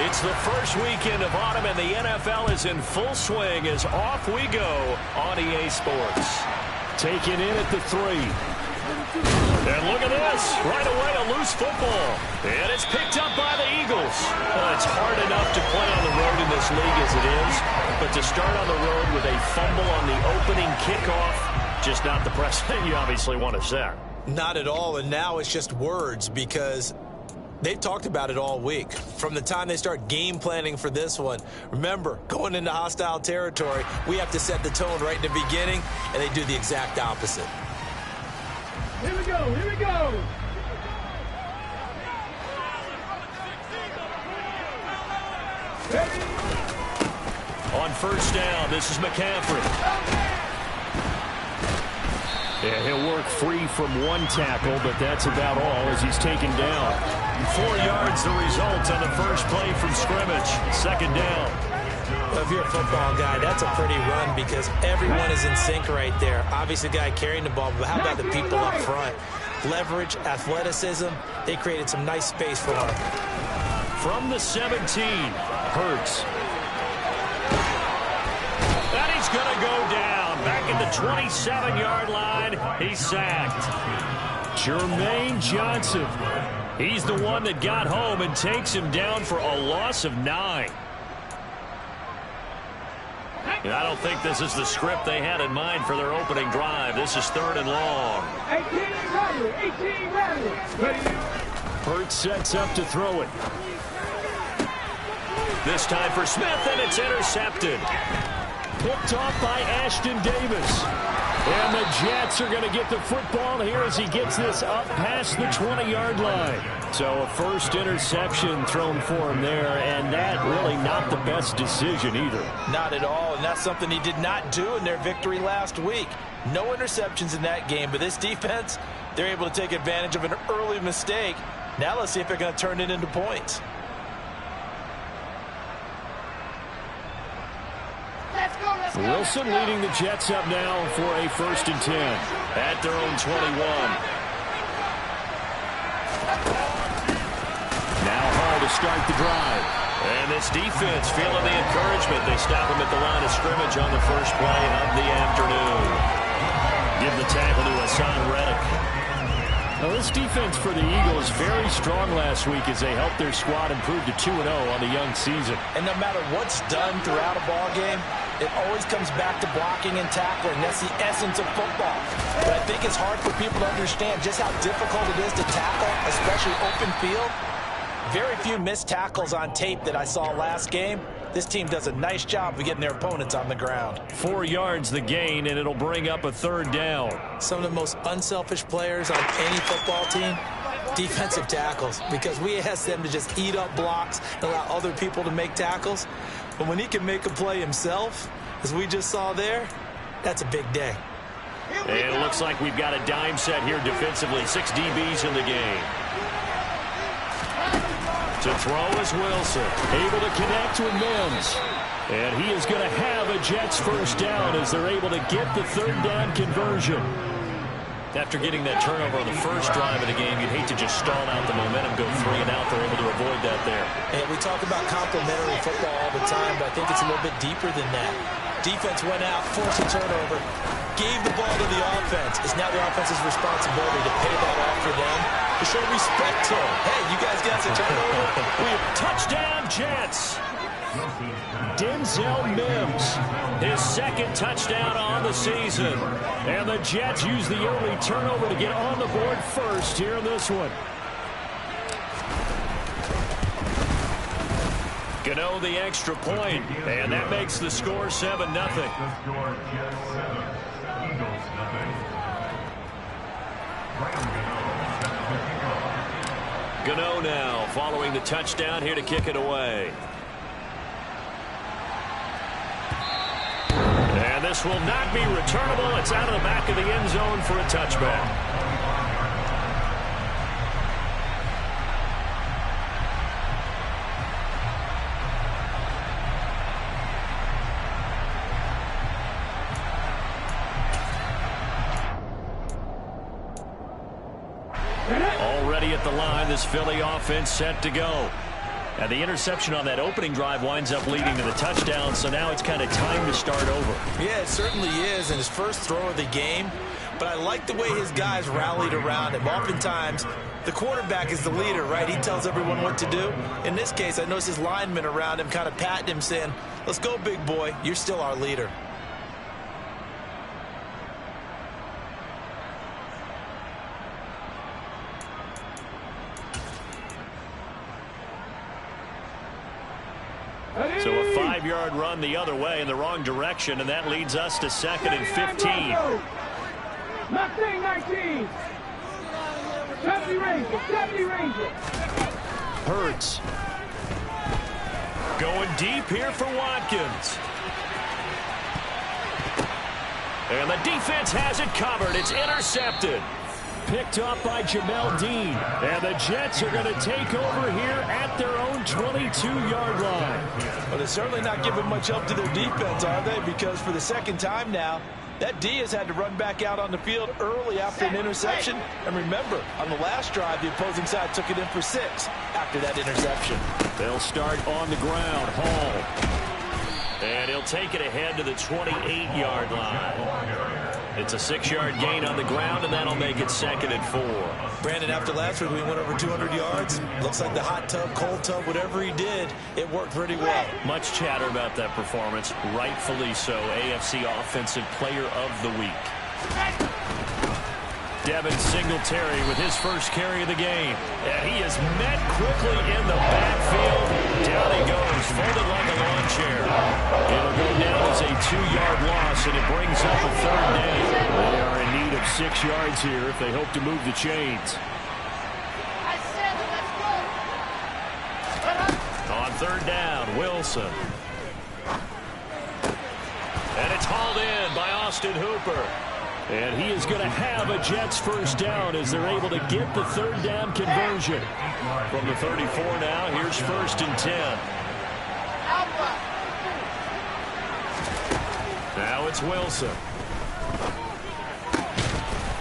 It's the first weekend of autumn, and the NFL is in full swing as off we go on EA Sports. Taken in at the 3. And look at this. Right away, a loose football. And it's picked up by the Eagles. Well, it's hard enough to play on the road in this league as it is, but to start on the road with a fumble on the opening kickoff, just not the precedent you obviously want to set. Not at all, and now it's just words because they've talked about it all week. From the time they start game planning for this one, remember, going into hostile territory, we have to set the tone right in the beginning, and they do the exact opposite. Here we go, here we go. Ready? On first down, this is McCaffrey. Yeah, he'll work free from one tackle, but that's about all as he's taken down. 4 yards the result on the first play from scrimmage. Second down. Well, if you're a football guy, that's a pretty run because everyone is in sync right there. Obviously, the guy carrying the ball, but how about the people up front? Leverage, athleticism, they created some nice space for him. From the 17, Hurts. And he's going to go down. Back at the 27-yard line, he's sacked. Jermaine Johnson. He's the one that got home and takes him down for a loss of 9. And I don't think this is the script they had in mind for their opening drive. This is 3rd and long. 18 Rattler. Hurts sets up to throw it. This time for Smith, and it's intercepted. Picked off by Ashton Davis. And the Jets are going to get the football here as he gets this up past the 20-yard line. So a first interception thrown for him there, and that really not the best decision either. Not at all, and that's something he did not do in their victory last week. No interceptions in that game, but this defense, they're able to take advantage of an early mistake. Now let's see if they're going to turn it into points. Wilson leading the Jets up now for a 1st and 10. At their own 21. Now Hall to start the drive. And this defense feeling the encouragement. They stop him at the line of scrimmage on the first play of the afternoon. Give the tackle to Hassan Reddick. Now, this defense for the Eagles very strong last week as they helped their squad improve to 2-0 on the young season. And no matter what's done throughout a ball game, it always comes back to blocking and tackling. That's the essence of football. But I think it's hard for people to understand just how difficult it is to tackle, especially open field. Very few missed tackles on tape that I saw last game. This team does a nice job of getting their opponents on the ground. 4 yards the gain, and it'll bring up a 3rd down. Some of the most unselfish players on any football team, defensive tackles, because we ask them to just eat up blocks and allow other people to make tackles. But when he can make a play himself, as we just saw there, that's a big day. And it looks like we've got a dime set here defensively. 6 DBs in the game. To throw is Wilson. Able to connect with Mims. And he is going to have a Jets 1st down as they're able to get the 3rd down conversion. After getting that turnover on the first drive of the game, you'd hate to just stall out the momentum, go 3 and out. They're able to avoid that there. And we talk about complementary football all the time, but I think it's a little bit deeper than that. Defense went out, forced a turnover, gave the ball to the offense. It's now the offense's responsibility to pay that off for them, to show respect to them. Hey, you guys got a turnover? Touchdown, Jets! Denzel Mims, his 2nd touchdown on the season. And the Jets use the early turnover to get on the board first here in this one. Gano the extra point, and that makes the score 7-0. Gano now following the touchdown here to kick it away. And this will not be returnable. It's out of the back of the end zone for a touchback. Already at the line, this Philly offense set to go. And the interception on that opening drive winds up leading to the touchdown, so now it's kind of time to start over. Yeah, it certainly is in his first throw of the game. But I like the way his guys rallied around him. Oftentimes, the quarterback is the leader, right? He tells everyone what to do. In this case, I noticed his linemen around him kind of patting him, saying, let's go, big boy. You're still our leader. So a 5-yard run the other way in the wrong direction, and that leads us to 2nd and 15. 19. 70 Ranger. Hurts. Going deep here for Watkins. And the defense has it covered. It's intercepted. Picked up by Jamel Dean. And the Jets are going to take over here at their own 22-yard line. Well, they're certainly not giving much help to their defense, are they? Because for the second time now, that D has had to run back out on the field early after an interception. And remember, on the last drive, the opposing side took it in for 6 after that interception. They'll start on the ground. Hall. And he'll take it ahead to the 28-yard line. It's a 6-yard gain on the ground, and that'll make it 2nd and 4. Brandon, after last week, we went over 200 yards. Looks like the hot tub, cold tub, whatever he did, it worked pretty well. Much chatter about that performance. Rightfully so. AFC Offensive Player of the Week. Devin Singletary with his first carry of the game. And he is met quickly in the backfield. Down he goes, folded like a lawn chair. It'll go down as a 2-yard loss, and it brings up a 3rd down. They are in need of 6 yards here if they hope to move the chains. On 3rd down, Wilson. And it's hauled in by Austin Hooper. And he is going to have a Jets first down as they're able to get the 3rd down conversion. From the 34 now, here's 1st and 10. Now it's Wilson.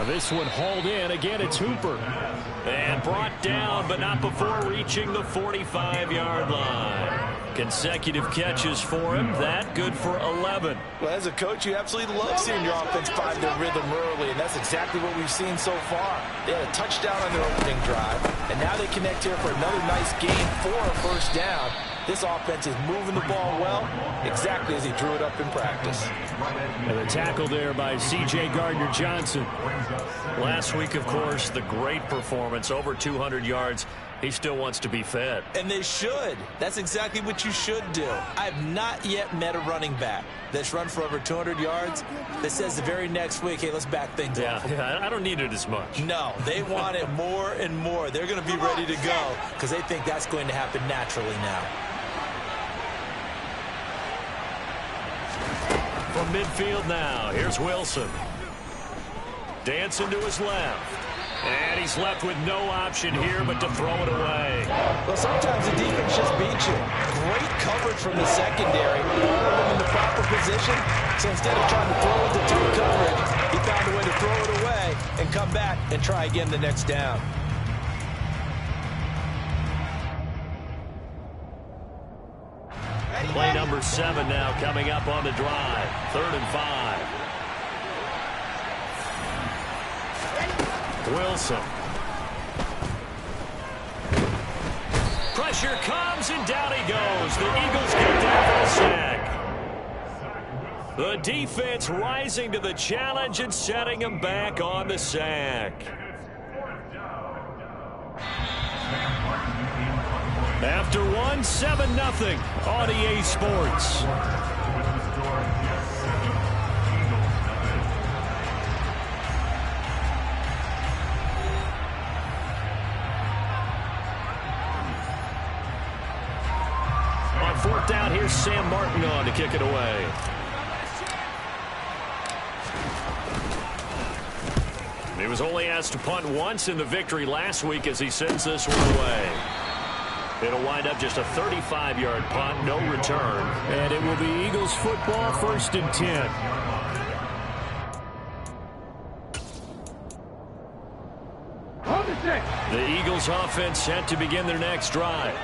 This one hauled in. Again, it's Hooper. And brought down, but not before reaching the 45-yard line. Consecutive catches for him. That good for 11. Well, as a coach, you absolutely love seeing your offense find their rhythm early, and that's exactly what we've seen so far. They had a touchdown on their opening drive, and now they connect here for another nice gain for a first down. This offense is moving the ball well, exactly as he drew it up in practice. And the tackle there by C.J. Gardner-Johnson. Last week, of course, the great performance, over 200 yards. He still wants to be fed. And they should. That's exactly what you should do. I've not yet met a running back that's run for over 200 yards that says the very next week, hey, let's back things up. Yeah, I don't need it as much. No, they want it more and more. They're going to be ready to go because they think that's going to happen naturally now. From midfield now, here's Wilson. Dancing to his left. And he's left with no option here but to throw it away. Well, sometimes the defense just beats you. Great coverage from the secondary. All of them in the proper position. So instead of trying to throw it to tough coverage, he found a way to throw it away and come back and try again the next down. Play number 7 now coming up on the drive. 3rd and 5. Wilson. Pressure comes, and down he goes. The Eagles get there for a sack. The defense rising to the challenge and setting him back on the sack. After one, 7-0 on EA Sports. On 4th down, here's Sam Martin on to kick it away. He was only asked to punt once in the victory last week as he sends this one away. It'll wind up just a 35-yard punt, no return. And it will be Eagles football, 1st and 10. On the set. The Eagles offense set to begin their next drive.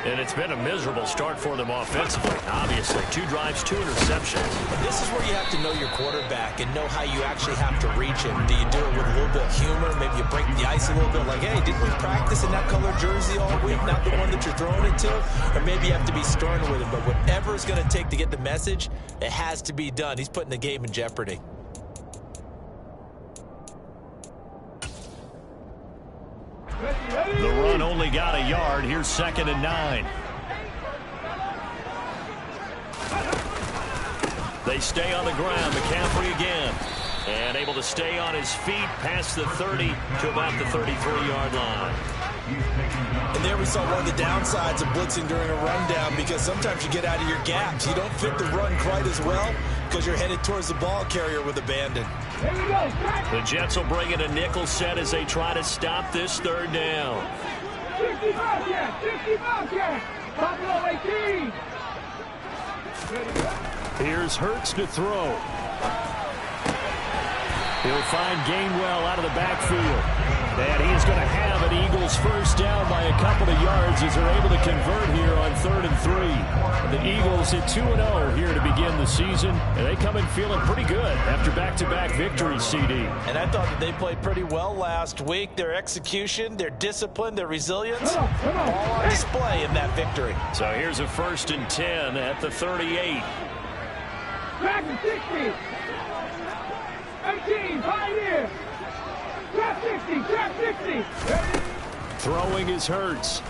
And it's been a miserable start for them offensively, obviously. 2 drives, 2 interceptions. This is where you have to know your quarterback and know how you actually have to reach him. Do you do it with a little bit of humor? Maybe you break the ice a little bit, like, hey, didn't we practice in that color jersey all week, not the one that you're throwing it to? Or maybe you have to be stern with him. But whatever it's going to take to get the message, it has to be done. He's putting the game in jeopardy. The run only got a yard. Here's 2nd and 9. They stay on the ground. McCaffrey again. And able to stay on his feet past the 30 to about the 33-yard line. And there we saw one of the downsides of blitzing during a rundown, because sometimes you get out of your gaps. You don't fit the run quite as well because you're headed towards the ball carrier with abandon. The Jets will bring in a nickel set as they try to stop this 3rd down. 60 Bobcats! 60 Bobcats! Buffalo 18! Here's Hurts to throw. He'll find Gainwell out of the backfield. And he is going to have an Eagles first down by a couple of yards as they're able to convert here on 3rd and 3. The Eagles at 2-0 here to begin the season, and they come in feeling pretty good after back-to-back victories, CD. And I thought that they played pretty well last week. Their execution, their discipline, their resilience, all on display in that victory. So here's a 1st and 10 at the 38. Back to 60! 18, Pioneer! Trap 60, trap 60! Throwing is Hurts.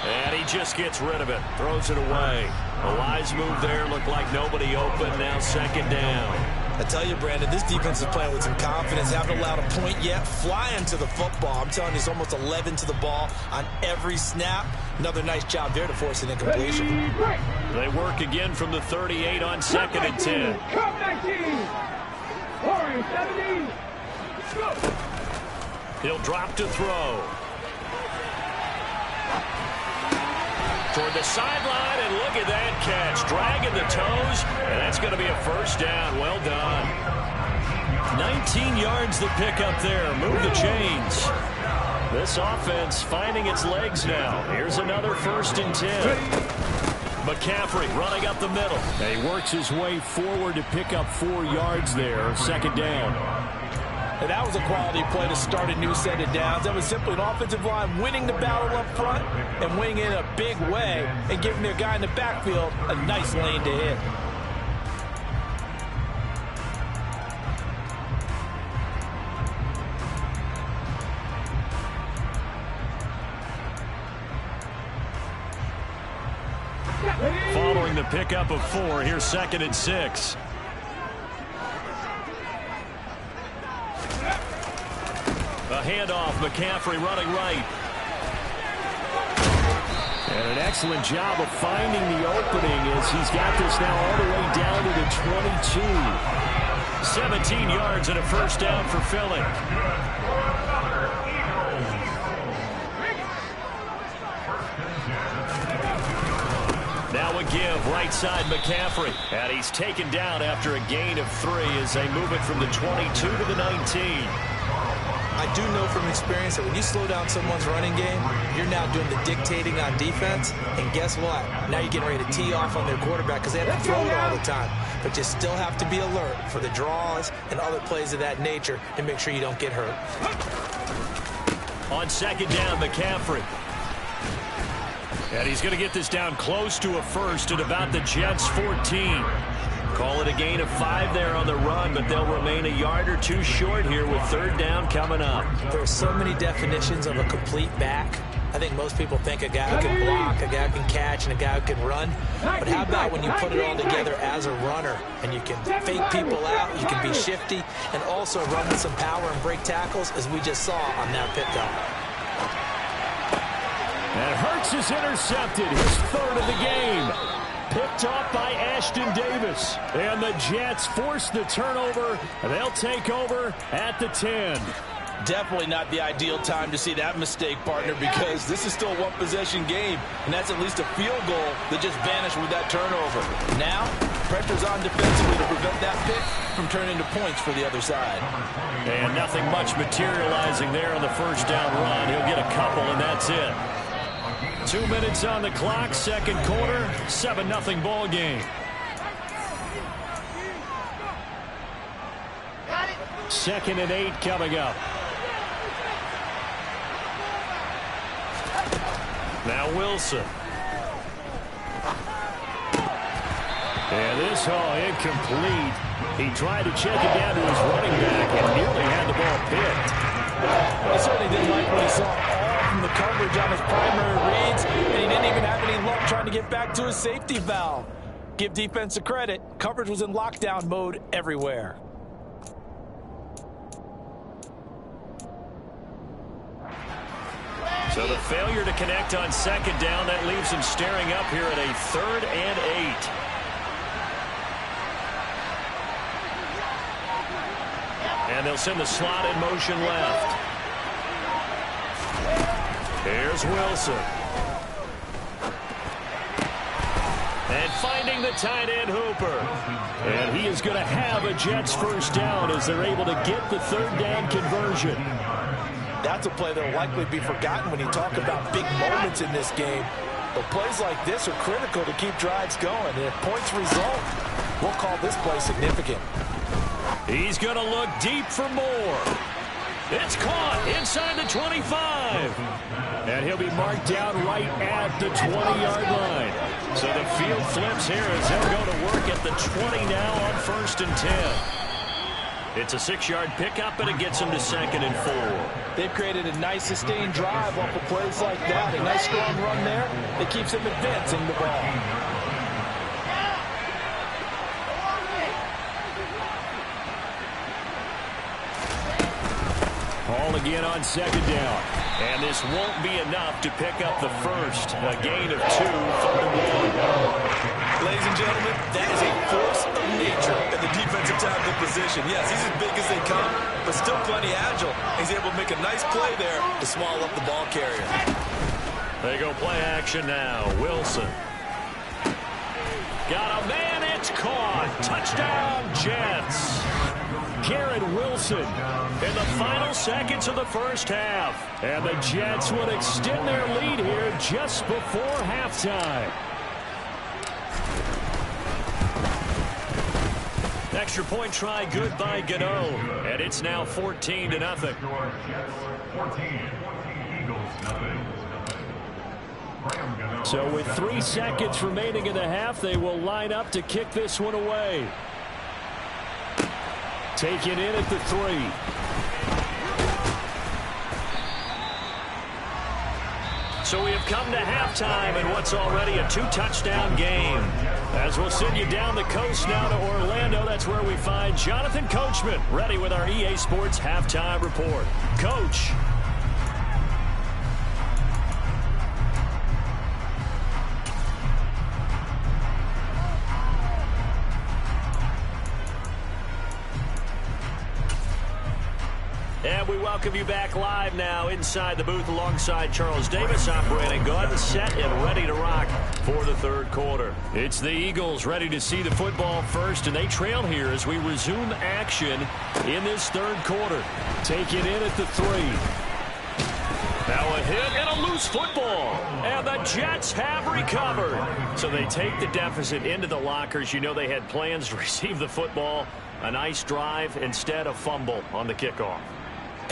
And he just gets rid of it. Throws it away. A wise move there. Looked like nobody open. Now 2nd down. I tell you, Brandon, this defense is playing with some confidence. Haven't allowed a point yet. Flying to the football. I'm telling you, it's almost 11 to the ball on every snap. Another nice job there to force an incompletion. They work again from the 38 on 2nd and 10. Come 19! Warriors 17! Go! He'll drop to throw. Toward the sideline, and look at that catch. Dragging the toes, and that's going to be a 1st down. Well done. 19 yards the pick up there. Move the chains. This offense finding its legs now. Here's another 1st and 10. McCaffrey running up the middle. And he works his way forward to pick up 4 yards there. 2nd down. And that was a quality play to start a new set of downs. That was simply an offensive line winning the battle up front and winning in a big way and giving their guy in the backfield a nice lane to hit. Following the pickup of 4, here's 2nd and 6. A handoff, McCaffrey running right. And an excellent job of finding the opening as he's got this now all the way down to the 22. 17 yards and a 1st down for Philly. Now a give, right side McCaffrey. And he's taken down after a gain of 3 as they move it from the 22 to the 19. I do know from experience that when you slow down someone's running game, you're now doing the dictating on defense. And guess what? Now you're getting ready to tee off on their quarterback because they have to throw it all the time. But you still have to be alert for the draws and other plays of that nature and make sure you don't get hurt. On 2nd down, McCaffrey. And he's going to get this down close to a 1st at about the Jets' 14. Call it a gain of 5 there on the run, but they'll remain a yard or 2 short here with 3rd down coming up. There are so many definitions of a complete back. I think most people think a guy who can block, a guy who can catch, and a guy who can run. But how about when you put it all together as a runner and you can fake people out, you can be shifty, and also run with some power and break tackles, as we just saw on that pickup. And Hurts is intercepted, his 3rd of the game. Picked off by Ashton Davis. And the Jets force the turnover. They'll take over at the 10. Definitely not the ideal time to see that mistake, partner, because this is still a one-possession game, and that's at least a field goal that just vanished with that turnover. Now, pressure's on defensively to prevent that pick from turning into points for the other side. And nothing much materializing there on the first down run. He'll get a couple, and that's it. 2 minutes on the clock, second quarter, 7-0 ball game. Second and 8 coming up. Now Wilson. And this incomplete. He tried to check it down to his running back and nearly had the ball picked. He certainly didn't like what he saw all from the coverage on his primary reads, and he didn't even have any luck trying to get back to his safety valve. Give defense a credit. Coverage was in lockdown mode everywhere. So the failure to connect on second down, that leaves him staring up here at a 3rd and 8. And they'll send the slot in motion left. Here's Wilson. And finding the tight end Hooper. And he is going to have a Jets first down as they're able to get the 3rd down conversion. That's a play that will likely be forgotten when you talk about big moments in this game. But plays like this are critical to keep drives going. And if points result, we'll call this play significant. He's going to look deep for more. It's caught inside the 25. And he'll be marked down right at the 20-yard line. So the field flips here as they'll go to work at the 20 now on 1st and 10. It's a 6-yard pickup, and it gets him to 2nd and 4. They've created a nice sustained drive off of plays like that. A nice strong run there that keeps them advancing the ball. Ball again on 2nd down. And this won't be enough to pick up the first. A gain of 2, 3rd and 1. Ladies and gentlemen, that is a force of nature in the defensive tackle position. Yes, he's as big as they come, but still plenty agile. He's able to make a nice play there to swallow up the ball carrier. They go play action now. Wilson. Got a man, it's caught. Touchdown, Jets. Garrett Wilson in the final seconds of the first half. And the Jets would extend their lead here just before halftime. Extra point try good by Gano. And it's now 14-0. So with 3 seconds remaining in the half, they will line up to kick this one away. Taken in at the 3. So we have come to halftime in what's already a 2-touchdown game. As we'll send you down the coast now to Orlando, that's where we find Jonathan Coachman ready with our EA Sports Halftime Report. Coach. And we welcome you back live now inside the booth alongside Charles Davis. I'm Brandon Gordon, set and ready to rock for the 3rd quarter. It's the Eagles ready to see the football first, and they trail here as we resume action in this 3rd quarter. Take it in at the 3. Now a hit and a loose football. And the Jets have recovered. So they take the deficit into the lockers. You know they had plans to receive the football. A nice drive, instead a fumble on the kickoff.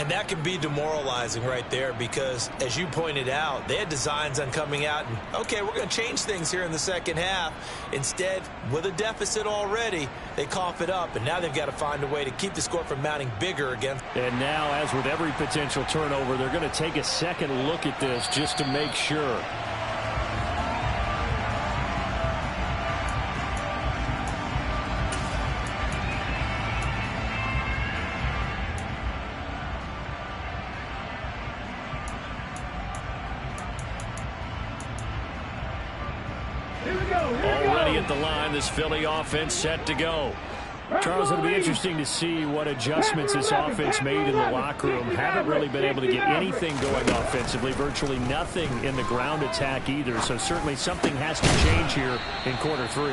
And that can be demoralizing right there because, as you pointed out, they had designs on coming out and, okay, we're going to change things here in the second half. Instead, with a deficit already, they cough it up, and now they've got to find a way to keep the score from mounting bigger again. And now, as with every potential turnover, they're going to take a second look at this just to make sure. Already at the line, this Philly offense set to go. Charles, it'll be interesting to see what adjustments this offense made in the locker room. Haven't really been able to get anything going offensively, virtually nothing in the ground attack either. So certainly something has to change here in quarter 3.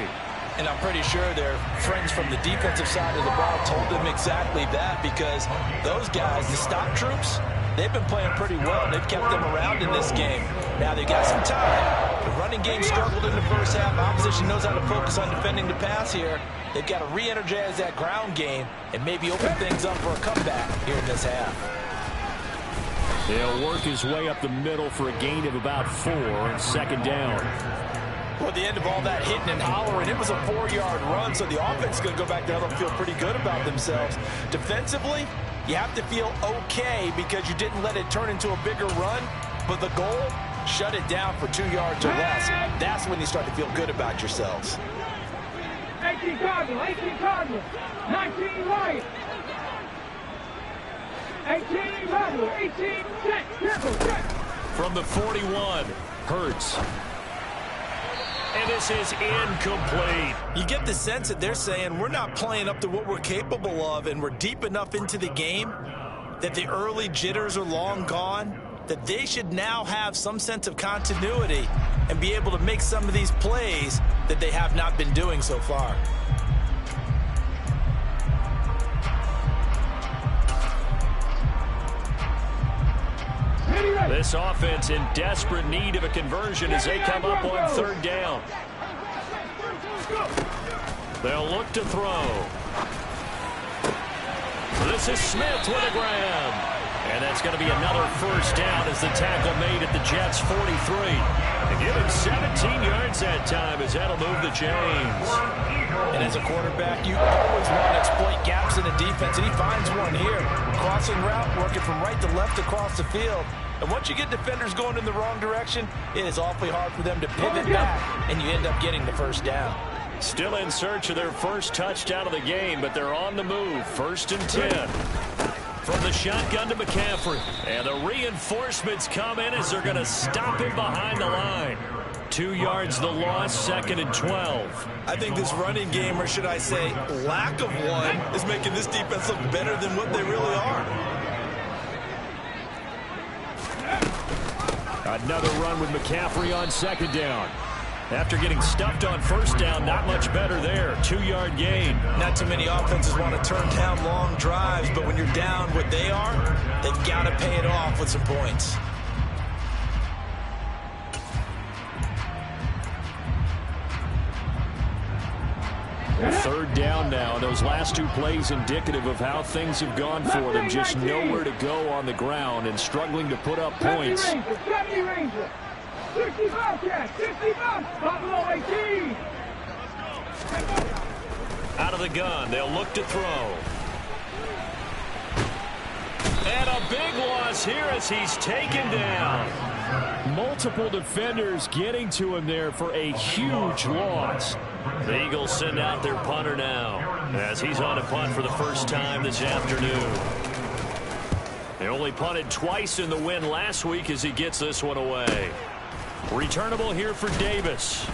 And I'm pretty sure their friends from the defensive side of the ball told them exactly that, because those guys, the stock troops, they've been playing pretty well. They've kept them around in this game. Now they've got some time. The running game struggled in the first half. Opposition knows how to focus on defending the pass here. They've got to re-energize that ground game and maybe open things up for a comeback here in this half. He'll work his way up the middle for a gain of about 4 on second down. Well, at the end of all that hitting and hollering, it was a 4-yard run, so the offense is going to go back there and feel pretty good about themselves. Defensively, you have to feel okay because you didn't let it turn into a bigger run, but the goal, shut it down for 2 yards or less. That's when you start to feel good about yourselves. 18 Cardinals, 18 Cardinals, 19 Lions. 18 Rebel, 18 check. From the 41, Hurts. And this is incomplete. You get the sense that they're saying we're not playing up to what we're capable of, and we're deep enough into the game that the early jitters are long gone, that they should now have some sense of continuity and be able to make some of these plays that they have not been doing so far. This offense in desperate need of a conversion as they come up on third down. They'll look to throw. This is Smith with a grab. And that's going to be another first down as the tackle made at the Jets' 43. And give him 17 yards that time as that'll move the chains. And as a quarterback, you always want to exploit gaps in the defense, and he finds one here. Crossing route, working from right to left across the field. And once you get defenders going in the wrong direction, it is awfully hard for them to pivot back, and you end up getting the first down. Still in search of their first touchdown of the game, but they're on the move. First and 10. From the shotgun to McCaffrey. And the reinforcements come in as they're going to stop him behind the line. 2 yards the loss, second and 12. I think this running game, or should I say lack of one, is making this defense look better than what they really are. Another run with McCaffrey on second down. After getting stuffed on first down, not much better there. 2-yard gain. Not too many offenses want to turn down long drives, but when you're down what they are, they've got to pay it off with some points. Third down now. Those last 2 plays indicative of how things have gone for them. Just nowhere to go on the ground and struggling to put up points. 70 Ranger, 60 Bobcat, 60 Buffalo 18. Out of the gun, they'll look to throw. And a big loss here as he's taken down. Multiple defenders getting to him there for a huge loss. The Eagles send out their punter now as he's on a punt for the first time this afternoon. They only punted twice in the win last week as he gets this one away. Returnable here for Davis.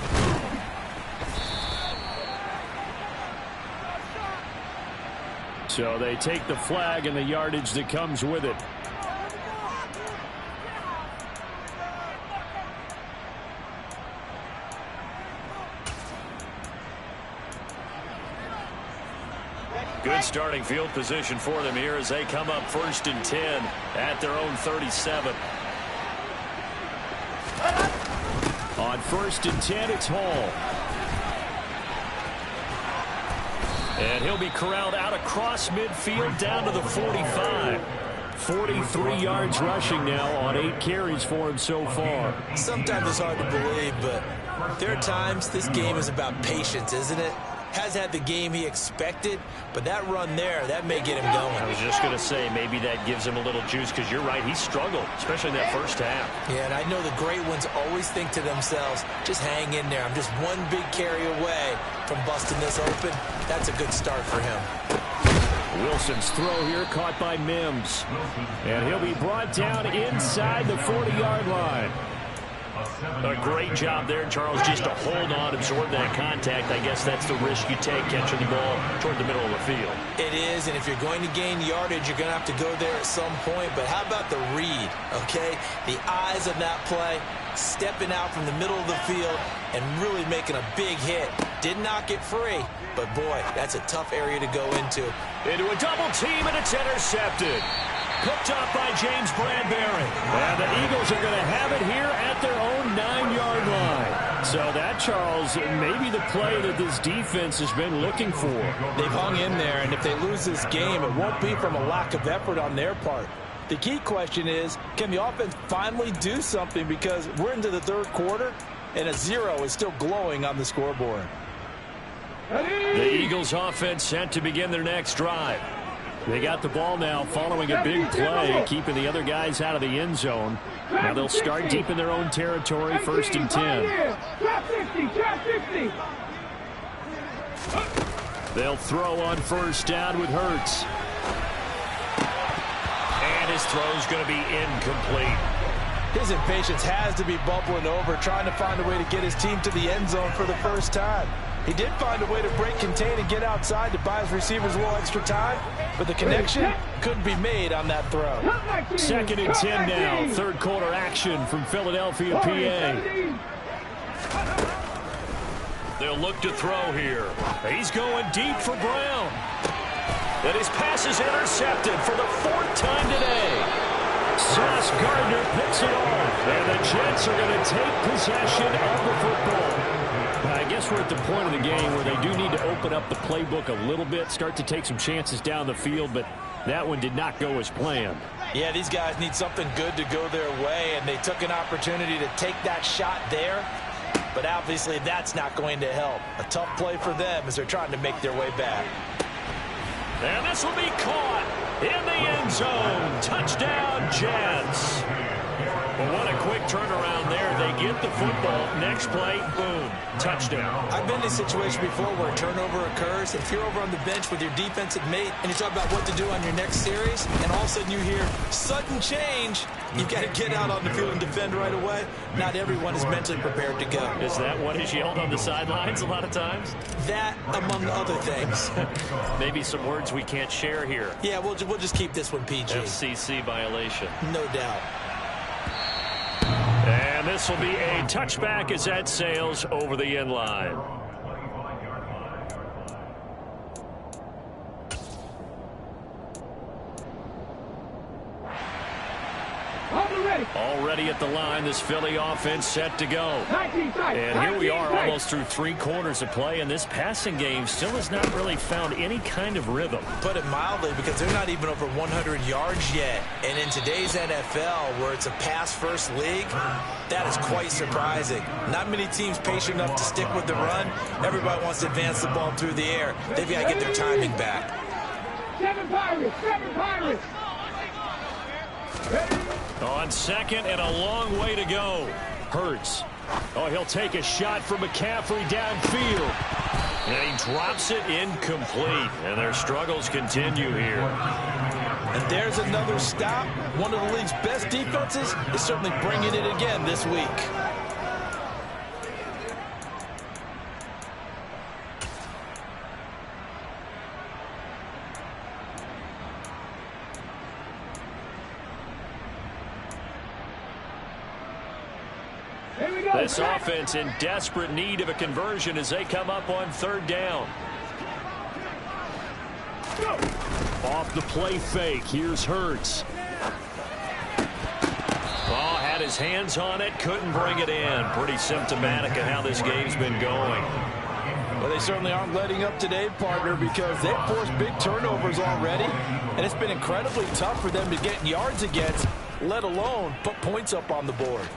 So they take the flag and the yardage that comes with it. Good starting field position for them here as they come up first and 10 at their own 37. On first and 10, it's Hall. And he'll be corralled out across midfield down to the 45. 43 yards rushing now on 8 carries for him so far. Sometimes it's hard to believe, but there are times this game is about patience, isn't it? Has had the game he expected, but that run there, that may get him going. I was just going to say, maybe that gives him a little juice, because you're right, he struggled, especially in that first half. Yeah, and I know the great ones always think to themselves, just hang in there. I'm just one big carry away from busting this open. That's a good start for him. Wilson's throw here caught by Mims. And he'll be brought down inside the 40-yard line. A great job there, Charles, just to hold on, absorb that contact. I guess that's the risk you take catching the ball toward the middle of the field. It is, and if you're going to gain yardage, you're going to have to go there at some point. But how about the read, okay? The eyes of that play, stepping out from the middle of the field and really making a big hit. Did not get free, but boy, that's a tough area to go into. Into a double team, and it's intercepted. Picked up by James Bradbury. And the Eagles are going to have it here at their own 9-yard line. So that, Charles, may be the play that this defense has been looking for. They've hung in there, and if they lose this game, it won't be from a lack of effort on their part. The key question is, can the offense finally do something, because we're into the third quarter, and a 0 is still glowing on the scoreboard. The Eagles offense set to begin their next drive. They got the ball now following a big play, keeping the other guys out of the end zone. Now they'll start deep in their own territory, 1st and 10. They'll throw on 1st down with Hurts. And his throw's going to be incomplete. His impatience has to be bubbling over, trying to find a way to get his team to the end zone for the first time. He did find a way to break contain and get outside to buy his receivers a little extra time, but the connection couldn't be made on that throw. 2nd and 10 now. Third quarter action from Philadelphia, PA. They'll look to throw here. He's going deep for Brown. And his pass is intercepted for the 4th time today. Sauce Gardner picks it off, and the Jets are going to take possession of the football. I guess we're at the point of the game where they do need to open up the playbook a little bit, start to take some chances down the field, but that one did not go as planned. Yeah, these guys need something good to go their way, and they took an opportunity to take that shot there, but obviously that's not going to help. A tough play for them as they're trying to make their way back. And this will be caught in the end zone. Touchdown, Jets. Well, what a quick turnaround there. They get the football. Next play, boom, touchdown. I've been in a situation before where a turnover occurs. If you're over on the bench with your defensive mate and you talk about what to do on your next series, and all of a sudden you hear sudden change, you've got to get out on the field and defend right away. Not everyone is mentally prepared to go. Is that what is yelled on the sidelines a lot of times? That, among other things. Maybe some words we can't share here. Yeah, we'll just keep this one PG. FCC violation. No doubt. And this will be a touchback as that sails over the end line. Already at the line, this Philly offense set to go. And here we are almost through 3 quarters of play, and this passing game still has not really found any kind of rhythm. Put it mildly, because they're not even over 100 yards yet. And in today's NFL, where it's a pass-first league, that is quite surprising. Not many teams patient enough to stick with the run. Everybody wants to advance the ball through the air. They've got to get their timing back. 7 Pirates! 7 Pirates! On 2nd and a long way to go. Hurts. Oh, he'll take a shot for McCaffrey downfield. And he drops it incomplete. And their struggles continue here. And there's another stop. One of the league's best defenses is certainly bringing it again this week. This offense in desperate need of a conversion as they come up on 3rd down. Off the play fake. Here's Hurts. Oh, had his hands on it. Couldn't bring it in. Pretty symptomatic of how this game's been going. Well, they certainly aren't letting up today, partner, because they've forced big turnovers already. And it's been incredibly tough for them to get yards against, let alone put points up on the board.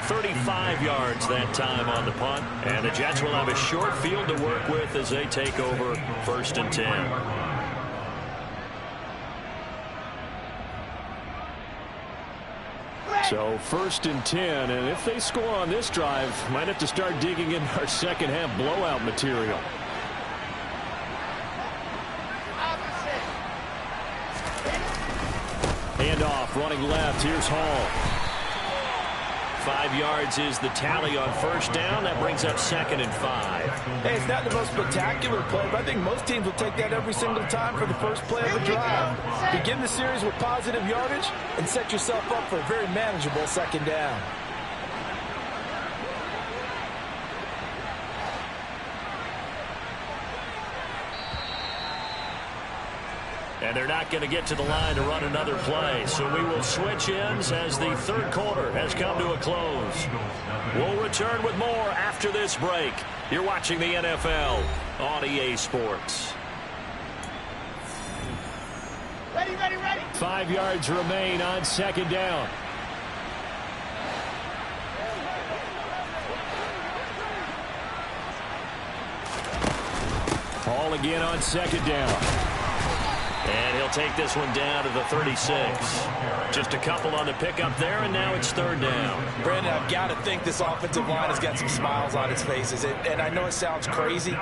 35 yards that time on the punt. And the Jets will have a short field to work with as they take over 1st and 10. So 1st and 10, and if they score on this drive, might have to start digging in our second half blowout material. Hand off, running left. Here's Hall. 5 yards is the tally on first down. That brings up 2nd and 5. Hey, it's not the most spectacular play, but I think most teams will take that every single time for the first play of the drive. Begin the series with positive yardage and set yourself up for a very manageable 2nd down. And they're not going to get to the line to run another play. So we will switch ends as the 3rd quarter has come to a close. We'll return with more after this break. You're watching the NFL on EA Sports. Ready, ready, ready. 5 yards remain on 2nd down. Ball again on 2nd down. And he'll take this one down to the 36. Just a couple on the pickup there, and now it's 3rd down. Brandon, I've got to think this offensive line has got some smiles on its faces. And I know it sounds crazy,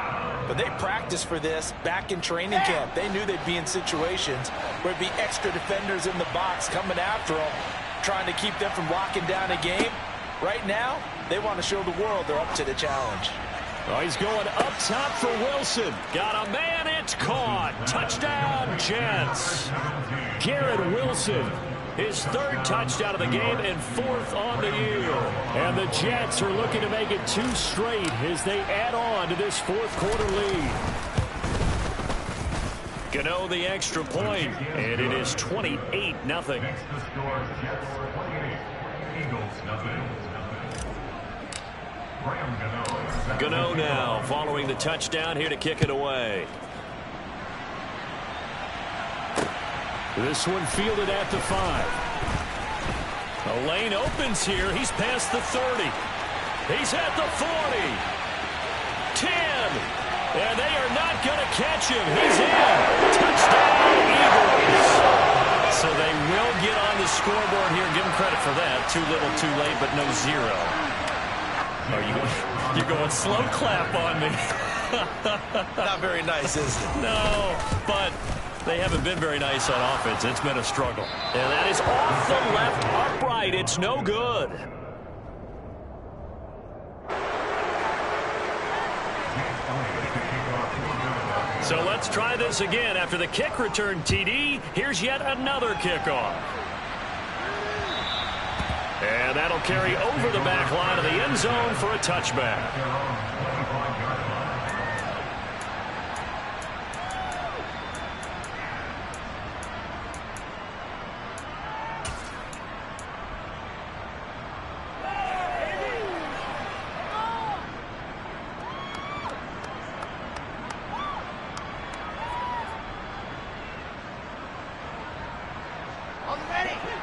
but they practiced for this back in training camp. They knew they'd be in situations where it'd be extra defenders in the box coming after them, trying to keep them from locking down a game. Right now, they want to show the world they're up to the challenge. Oh, he's going up top for Wilson. Got a man, it's caught. Touchdown, Jets. Garrett Wilson, his 3rd touchdown of the game and 4th on the year. And the Jets are looking to make it 2 straight as they add on to this 4th quarter lead. Gano the extra point, and it is 28-0. Gano now following the touchdown here to kick it away. This one fielded at the 5. A lane opens here. He's past the 30. He's at the 40. 10. And they are not going to catch him. He's in. Touchdown, Eagles. So they will get on the scoreboard here. Give them credit for that. Too little, too late, but no 0. You're going slow clap on me. Not very nice, is it? No, but they haven't been very nice on offense. It's been a struggle. And that is off the left upright. It's no good. So let's try this again. After the kick return TD, here's yet another kickoff. And that'll carry over the back line of the end zone for a touchback.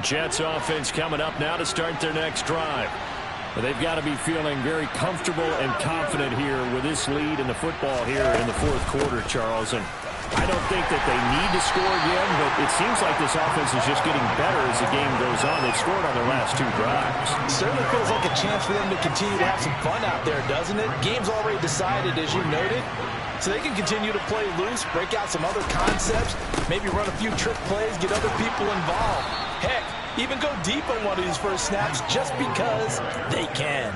Jets offense coming up now to start their next drive. But they've got to be feeling very comfortable and confident here with this lead in the football here in the 4th quarter, Charles. And I don't think that they need to score again, but it seems like this offense is just getting better as the game goes on. They've scored on their last 2 drives. Certainly feels like a chance for them to continue to have some fun out there, doesn't it? Game's already decided, as you noted. So they can continue to play loose, break out some other concepts, maybe run a few trick plays, get other people involved. Heck, even go deep on one of these first snaps just because they can.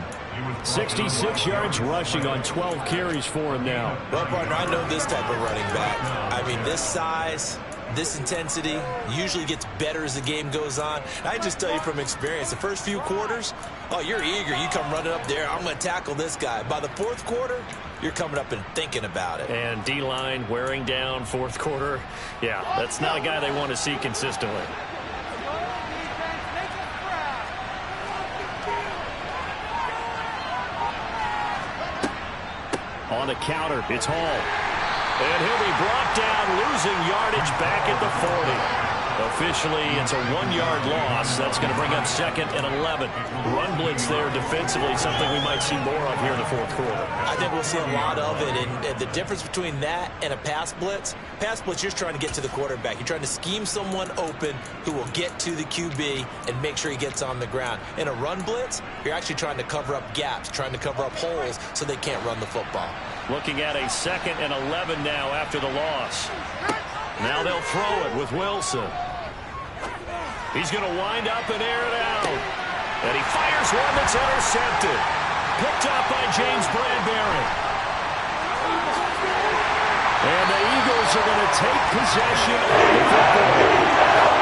66 yards rushing on 12 carries for him now. Well, partner, I know this type of running back. I mean, this size, this intensity usually gets better as the game goes on. I just tell you from experience, the first few quarters, oh, you're eager. You come running up there, I'm going to tackle this guy. By the 4th quarter, you're coming up and thinking about it. And D-line wearing down 4th quarter. Yeah, that's not a guy they want to see consistently. On the counter, it's Hall. And he'll be brought down, losing yardage back at the 40. Officially, it's a 1-yard loss. That's going to bring up 2nd and 11. Run blitz there defensively, something we might see more of here in the 4th quarter. I think we'll see a lot of it. And the difference between that and a pass blitz, you're just trying to get to the quarterback. You're trying to scheme someone open who will get to the QB and make sure he gets on the ground. In a run blitz, you're actually trying to cover up gaps, trying to cover up holes so they can't run the football. Looking at a 2nd and 11 now after the loss. Now they'll throw it with Wilson. He's going to wind up and air it out. And he fires one that's intercepted. Picked up by James Bradbury. And the Eagles are going to take possession of the football.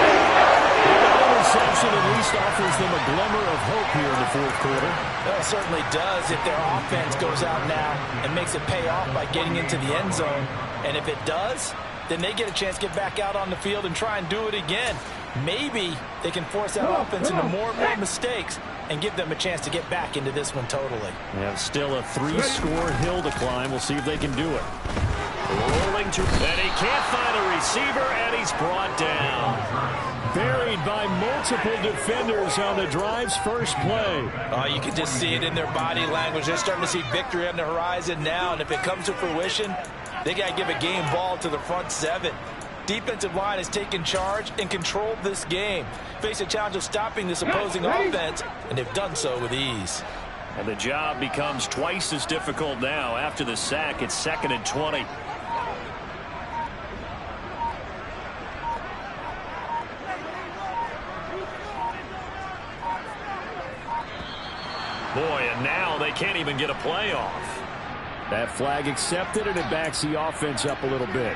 That interception at least offers them a glimmer of hope here in the fourth quarter. Well, it certainly does if their offense goes out now and makes it pay off by getting into the end zone. And if it does, then they get a chance to get back out on the field and try and do it again. Maybe they can force that offense into more and more mistakes and give them a chance to get back into this one totally. Yeah, still a 3-score hill to climb. We'll see if they can do it. Rolling to, and he can't find a receiver, and he's brought down. Buried by multiple defenders on the drive's first play. Oh, you can just see it in their body language. They're starting to see victory on the horizon now, and if it comes to fruition, they got to give a game ball to the front seven. Defensive line has taken charge and controlled this game. Face a challenge of stopping this opposing offense, and they've done so with ease. And the job becomes twice as difficult now. After the sack, it's 2nd and 20. Boy, and now they can't even get a play off. That flag accepted, and it backs the offense up a little bit.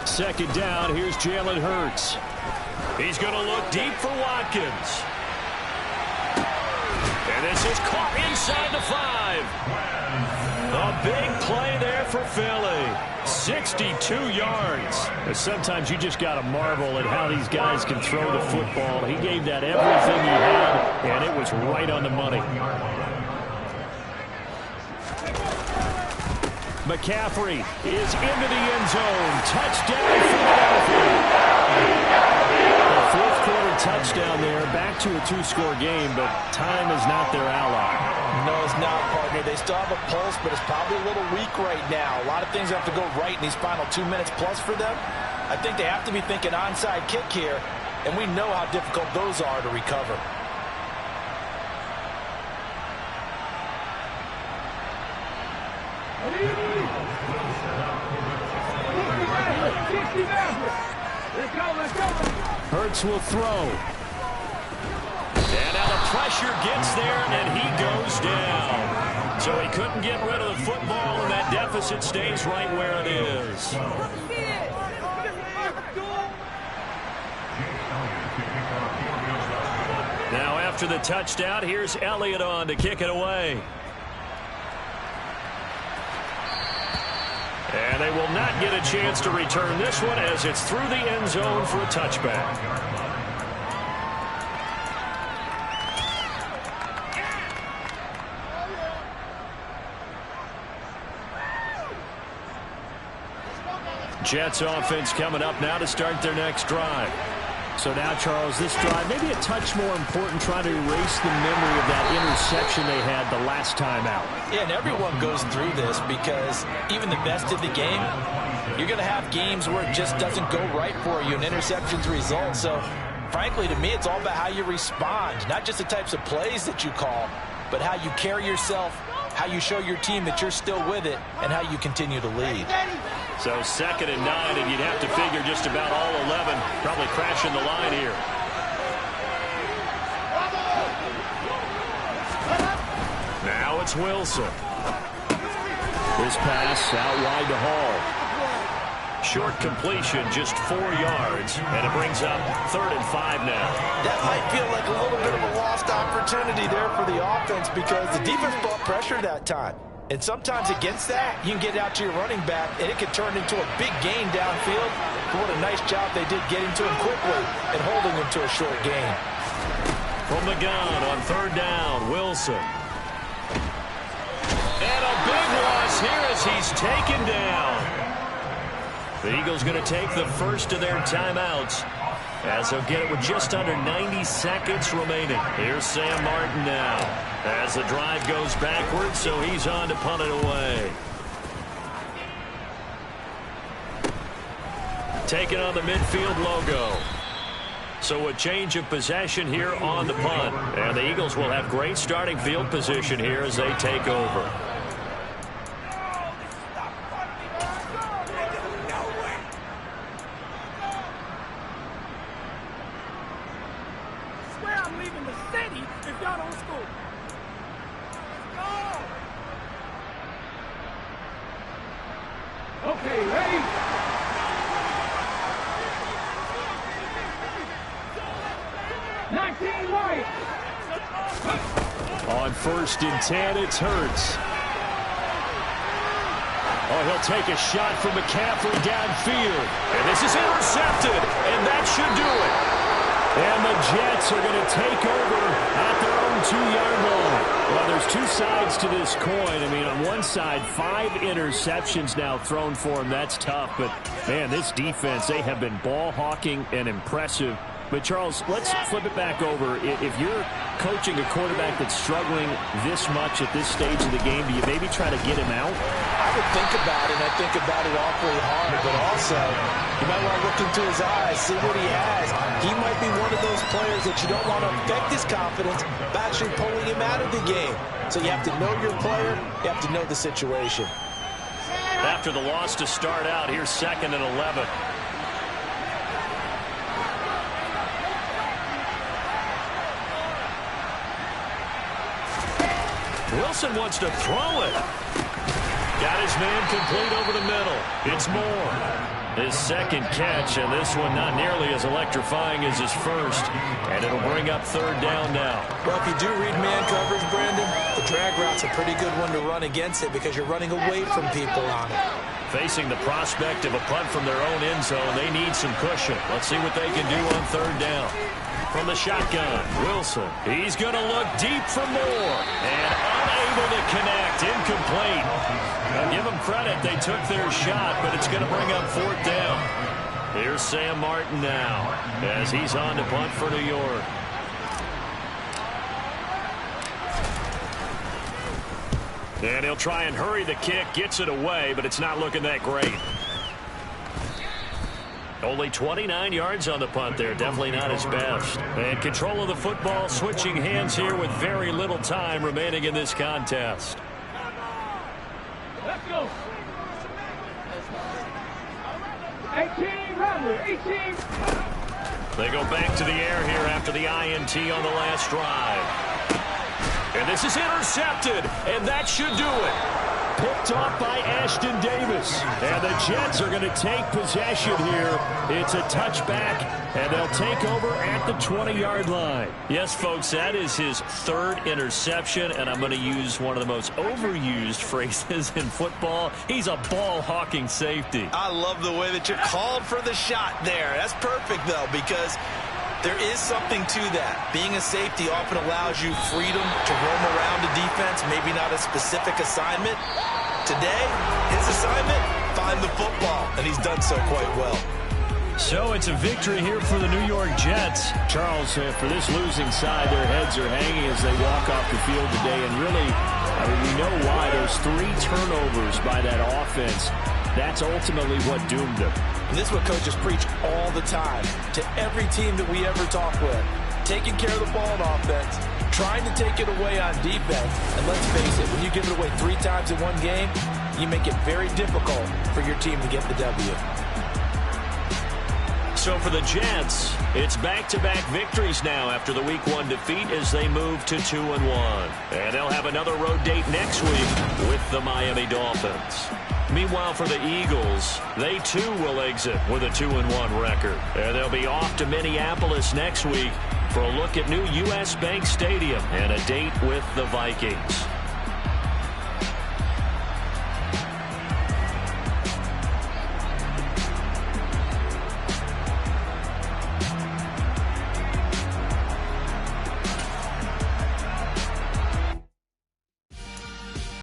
Second down, here's Jalen Hurts. He's going to look deep for Watkins. And this is caught inside the 5. A big play there for Philly. 62 yards. Sometimes you just got to marvel at how these guys can throw the football. He gave that everything he had, and it was right on the money. McCaffrey is into the end zone. Touchdown, Philadelphia. The fourth quarter touchdown there. Back to a 2-score game, but time is not their ally. No, it's not, partner. They still have a pulse, but it's probably a little weak right now. A lot of things have to go right in these final 2 minutes plus for them. I think they have to be thinking onside kick here, and we know how difficult those are to recover. Hurts will throw. And now the pressure gets there, and he goes down. So he couldn't get rid of the football, and that deficit stays right where it is. Now after the touchdown, here's Elliott on to kick it away. And they will not get a chance to return this one as it's through the end zone for a touchback. Jets offense coming up now to start their next drive. So now, Charles, this drive maybe a touch more important, trying to erase the memory of that interception they had the last time out. Yeah, and everyone goes through this because even the best of the game, you're going to have games where it just doesn't go right for you and interceptions result. So, frankly, to me, it's all about how you respond, not just the types of plays that you call, but how you carry yourself, how you show your team that you're still with it, and how you continue to lead. So 2nd and 9, and you'd have to figure just about all 11 probably crashing the line here. Now it's Wilson. This pass out wide to Hall. Short completion, just 4 yards, and it brings up 3rd and 5 now. That might feel like a little bit of a lost opportunity there for the offense because the defense brought pressure that time. And sometimes against that, you can get out to your running back, and it can turn into a big gain downfield. But what a nice job they did getting to him quickly and holding him to a short gain. From the gun on 3rd down, Wilson. And a big loss here as he's taken down. The Eagles going to take the first of their timeouts as they'll get it with just under 90 seconds remaining. Here's Sam Martin now as the drive goes backwards, so he's on to punt it away. taking on the midfield logo. So a change of possession here on the punt. And the Eagles will have great starting field position here as they take over. Okay, ready? Right. On 1st and 10, it's Hurts. Oh, he'll take a shot from McCaffrey downfield. And this is intercepted, and that should do it. And the Jets are going to take over at their own 2-yard line. Well, there's two sides to this coin. I mean, on one side, 5 interceptions now thrown for him. That's tough. But, man, this defense, they have been ball hawking and impressive. But, Charles, let's flip it back over. If you're coaching a quarterback that's struggling this much at this stage of the game, do you maybe try to get him out? I would think about it, and I think about it awfully hard. But also, you might want to look into his eyes, see what he has. He might be one of those players that you don't want to affect his confidence by actually pulling him out of the game. So you have to know your player. You have to know the situation. After the loss to start out, here's 2nd and 11. Wilson wants to throw it. Got his man complete over the middle. It's Moore. His 2nd catch, and this one not nearly as electrifying as his first. And it'll bring up 3rd down now. Well, if you do read man coverage, Brandon, the drag route's a pretty good one to run against it because you're running away from people on it. Facing the prospect of a punt from their own end zone, they need some cushion. Let's see what they can do on 3rd down. From the shotgun, Wilson. He's going to look deep for Moore. And unable to connect. Incomplete. Now give them credit. They took their shot, but it's going to bring up 4th down. Here's Sam Martin now as he's on to punt for New York. And he'll try and hurry the kick. Gets it away, but it's not looking that great. Only 29 yards on the punt there. Definitely not his best. And control of the football switching hands here with very little time remaining in this contest. Let's go. 18, Rattler, 18. They go back to the air here after the INT on the last drive. And this is intercepted, and that should do it. Picked off by Ashton Davis. And the Jets are going to take possession here. It's a touchback, and they'll take over at the 20-yard line. Yes, folks, that is his 3rd interception, and I'm going to use one of the most overused phrases in football. He's a ball-hawking safety. I love the way that you called for the shot there. That's perfect, though, because there is something to that. Being a safety often allows you freedom to roam around a defense, maybe not a specific assignment. Today, his assignment, find the football, and he's done so quite well. So it's a victory here for the New York Jets. Charles, for this losing side, their heads are hanging as they walk off the field today. And really, I mean, we know why. Those 3 turnovers by that offense, that's ultimately what doomed them. And this is what coaches preach all the time to every team that we ever talk with. Taking care of the ball on offense, trying to take it away on defense. And let's face it, when you give it away 3 times in one game, you make it very difficult for your team to get the W. So for the Jets, it's back-to-back victories now after the Week 1 defeat as they move to 2-1. And they'll have another road date next week with the Miami Dolphins. Meanwhile, for the Eagles, they too will exit with a 2-1 record. And they'll be off to Minneapolis next week for a look at new U.S. Bank Stadium and a date with the Vikings.